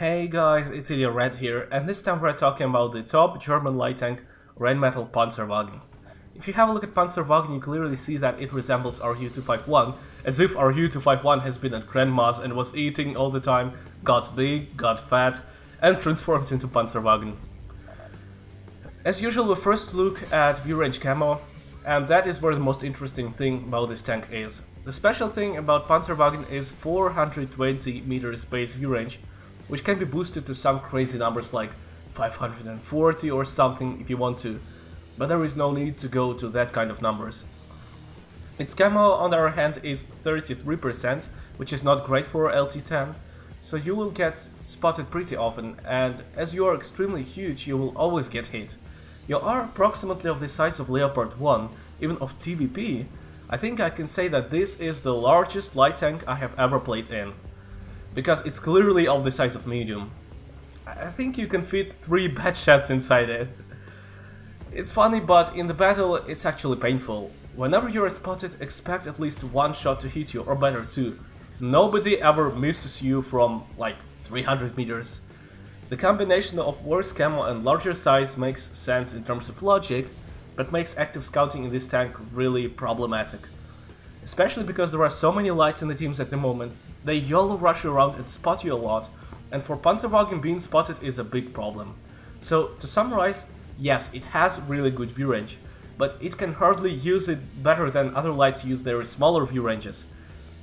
Hey guys, it's Ilya Red here, and this time we're talking about the top German light tank, Rheinmetall Panzerwagen. If you have a look at Panzerwagen, you clearly see that it resembles RU-251, as if RU-251 has been at grandma's and was eating all the time, got big, got fat, and transformed into Panzerwagen. As usual, we first look at view range camo, and that is where the most interesting thing about this tank is. The special thing about Panzerwagen is 420 meters base view range, which can be boosted to some crazy numbers like 540 or something if you want to, but there is no need to go to that kind of numbers. Its camo on the other hand is 33%, which is not great for LT10, so you will get spotted pretty often, and as you are extremely huge you will always get hit. You are approximately of the size of Leopard 1, even of TVP. I think I can say that this is the largest light tank I have ever played in, because it's clearly of the size of medium. I think you can fit 3 bad shots inside it. It's funny, but in the battle it's actually painful. Whenever you are spotted, expect at least 1 shot to hit you, or better 2. Nobody ever misses you from like 300 meters. The combination of worse camo and larger size makes sense in terms of logic, but makes active scouting in this tank really problematic. Especially because there are so many lights in the teams at the moment, they YOLO rush you around and spot you a lot, and for Panzerwagen being spotted is a big problem. So to summarize, yes, it has really good view range, but it can hardly use it better than other lights use their smaller view ranges.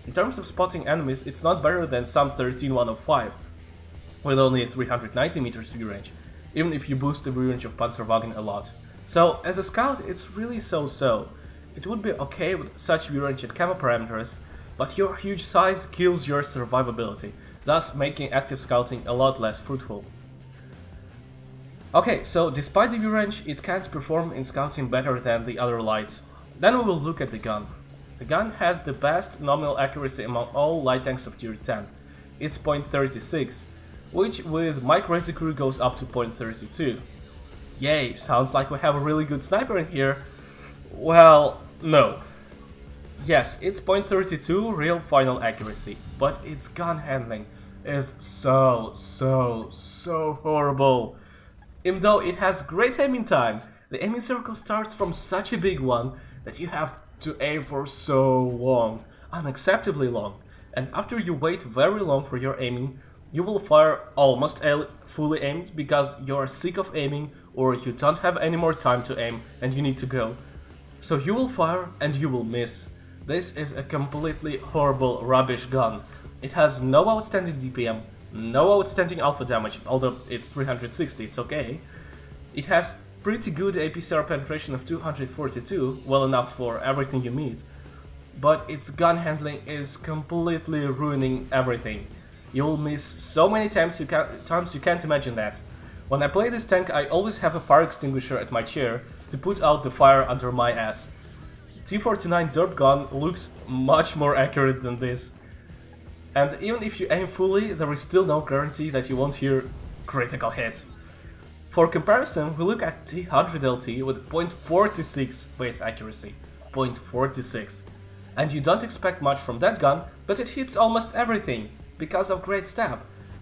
In terms of spotting enemies, it's not better than some 13105, with only 390 meters view range, even if you boost the view range of Panzerwagen a lot. So as a scout, it's really so-so. It would be okay with such view range and camo parameters, but your huge size kills your survivability, thus making active scouting a lot less fruitful. Okay, so despite the view range, it can't perform in scouting better than the other lights. Then we will look at the gun. The gun has the best nominal accuracy among all light tanks of tier 10. It's .36, which with my crazy crew goes up to .32. Yay, sounds like we have a really good sniper in here. Well, no. Yes, it's .32 real final accuracy, but its gun handling is so horrible. Even though it has great aiming time, the aiming circle starts from such a big one that you have to aim for so long, unacceptably long, and after you wait very long for your aiming, you will fire almost fully aimed because you are sick of aiming or you don't have any more time to aim and you need to go. So you will fire and you will miss. This is a completely horrible rubbish gun. It has no outstanding DPM, no outstanding alpha damage, although it's 360, it's okay. It has pretty good APCR penetration of 242, well enough for everything you meet. But its gun handling is completely ruining everything. You will miss so many times you can't imagine that. When I play this tank, I always have a fire extinguisher at my chair to put out the fire under my ass. T49 dirt gun looks much more accurate than this. And even if you aim fully, there is still no guarantee that you won't hear critical hit. For comparison, we look at T100LT with .46 base accuracy. .46. And you don't expect much from that gun, but it hits almost everything, because of great stab.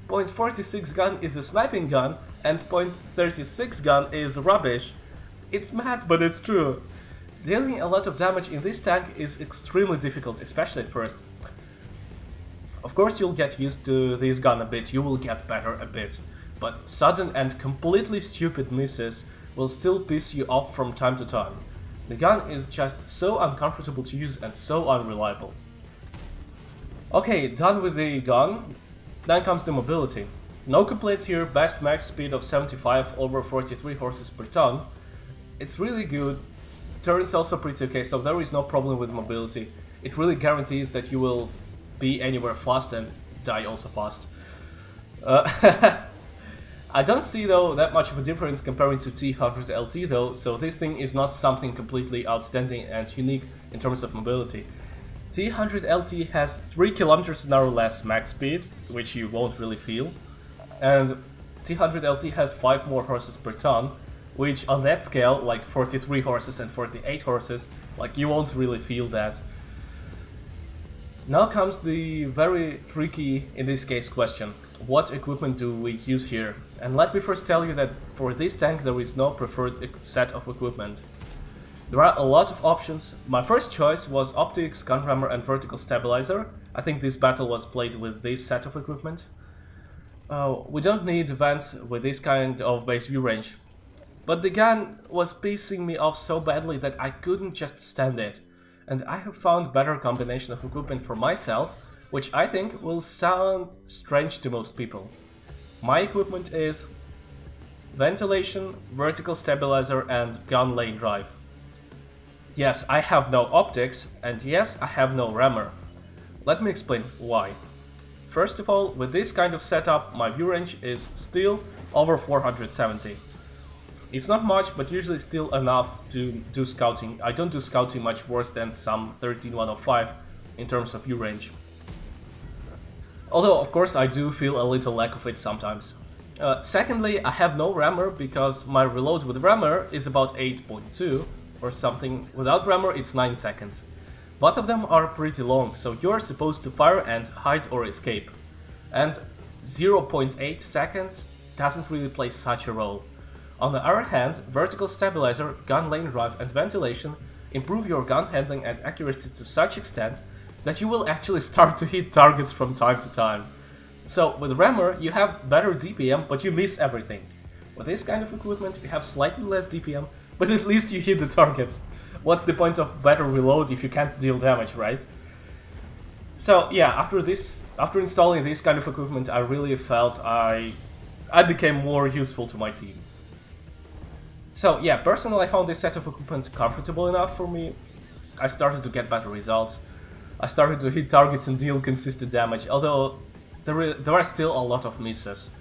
.46 gun is a sniping gun, and .36 gun is rubbish. It's mad, but it's true. Dealing a lot of damage in this tank is extremely difficult, especially at first. Of course you'll get used to this gun a bit, you will get better a bit, but sudden and completely stupid misses will still piss you off from time to time. The gun is just so uncomfortable to use and so unreliable. Okay, done with the gun, then comes the mobility. No complaints here, best max speed of 75 over 43 horses per ton. It's really good. Turns also pretty okay, so there is no problem with mobility. It really guarantees that you will be anywhere fast and die also fast. I don't see though that much of a difference comparing to T100LT though, so this thing is not something completely outstanding and unique in terms of mobility. T100LT has 3 km an hour less max speed, which you won't really feel, and T100LT has 5 more horses per ton, which on that scale, like 43 horses and 48 horses, like you won't really feel that. Now comes the very tricky, in this case, question. What equipment do we use here? And let me first tell you that for this tank there is no preferred set of equipment. There are a lot of options. My first choice was optics, gun rammer and vertical stabilizer. I think this battle was played with this set of equipment. We don't need vents with this kind of base view range. But the gun was pissing me off so badly that I couldn't just stand it. And I have found better combination of equipment for myself, which I think will sound strange to most people. My equipment is ventilation, vertical stabilizer and gun lane drive. Yes, I have no optics, and yes, I have no rammer. Let me explain why. First of all, with this kind of setup, my view range is still over 470. It's not much, but usually still enough to do scouting. I don't do scouting much worse than some 13105 in terms of view range. Although, of course, I do feel a little lack of it sometimes. Secondly, I have no rammer because my reload with rammer is about 8.2 or something. Without rammer, it's 9 seconds. Both of them are pretty long, so you're supposed to fire and hide or escape. And 0.8 seconds doesn't really play such a role. On the other hand, vertical stabilizer, gun lane drive and ventilation improve your gun handling and accuracy to such extent that you will actually start to hit targets from time to time. So with rammer you have better DPM, but you miss everything. With this kind of equipment you have slightly less DPM, but at least you hit the targets. What's the point of better reload if you can't deal damage, right? So yeah, after installing this kind of equipment, I really felt I became more useful to my team. So yeah, personally I found this set of equipment comfortable enough for me. I started to get better results. I started to hit targets and deal consistent damage, although there are still a lot of misses.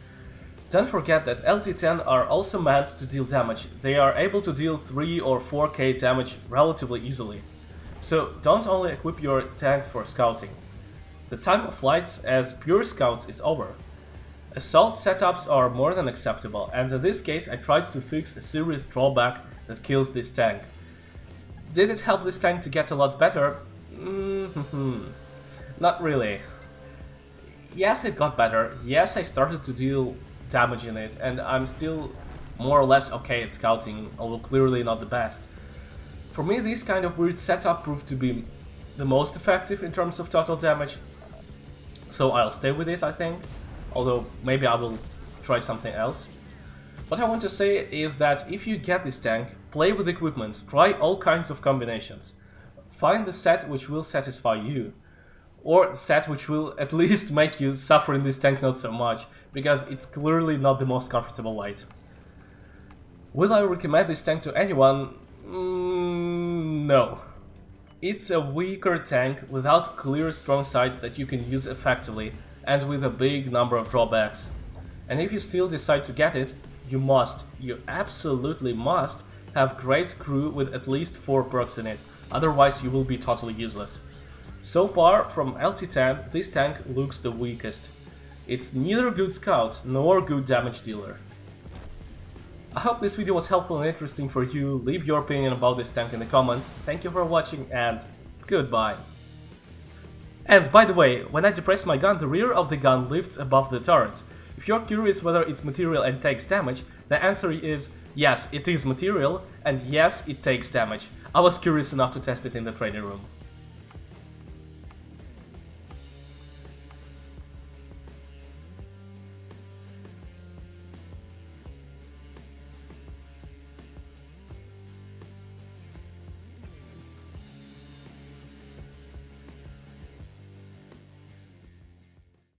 Don't forget that LT10 are also meant to deal damage. They are able to deal 3 or 4k damage relatively easily. So don't only equip your tanks for scouting. The time of flights as pure scouts is over. Assault setups are more than acceptable, and in this case I tried to fix a serious drawback that kills this tank. Did it help this tank to get a lot better? Not really. Yes, it got better, yes I started to deal damage in it, and I'm still more or less okay at scouting, although clearly not the best. For me this kind of weird setup proved to be the most effective in terms of total damage, so I'll stay with it I think. Although maybe I will try something else. What I want to say is that if you get this tank, play with equipment, try all kinds of combinations. Find the set which will satisfy you. Or the set which will at least make you suffer in this tank not so much, because it's clearly not the most comfortable light. Will I recommend this tank to anyone? No. It's a weaker tank without clear strong sides that you can use effectively, and with a big number of drawbacks. And if you still decide to get it, you absolutely must have great crew with at least 4 perks in it, otherwise you will be totally useless. So far from LT10, this tank looks the weakest. It's neither good scout nor good damage dealer. I hope this video was helpful and interesting for you. Leave your opinion about this tank in the comments. Thank you for watching and goodbye. And by the way, when I depress my gun, the rear of the gun lifts above the turret. If you're curious whether it's material and takes damage, the answer is yes, it is material, and yes, it takes damage. I was curious enough to test it in the training room.